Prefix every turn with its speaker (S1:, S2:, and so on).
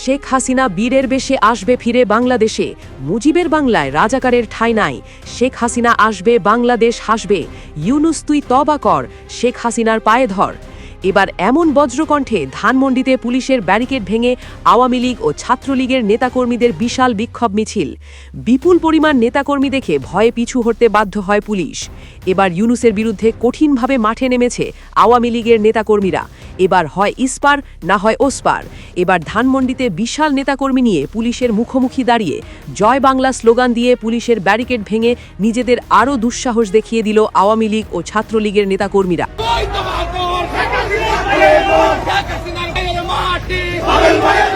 S1: শেখ হাসিনা বীরের বেশে আসবে ফিরে বাংলাদেশে। মুজিবের বাংলায় রাজাকারের ঠাঁই নাই। শেখ হাসিনা আসবে, বাংলাদেশ হাসবে। ইউনুস তুই তবা কর, শেখ হাসিনার পায়ে ধর। এবার এমন বজ্রকণ্ঠে ধানমন্ডিতে পুলিশের ব্যারিকেড ভেঙে আওয়ামী লীগ ও ছাত্রলীগের নেতাকর্মীদের বিশাল বিক্ষোভ মিছিল। বিপুল পরিমাণ নেতাকর্মী দেখে ভয়ে পিছু হটতে বাধ্য হয় পুলিশ। এবার ইউনুসের বিরুদ্ধে কঠিনভাবে মাঠে নেমেছে আওয়ামী লীগের নেতাকর্মীরা। এবার হয় ইস্পার না হয় ওসপার। এবার ধানমন্ডিতে বিশাল নেতাকর্মী নিয়ে পুলিশের মুখোমুখি দাঁড়িয়ে জয় বাংলা স্লোগান দিয়ে পুলিশের ব্যারিকেড ভেঙে নিজেদের আরও দুঃসাহস দেখিয়ে দিল আওয়ামী লীগ ও ছাত্রলীগের নেতাকর্মীরা।
S2: Bye.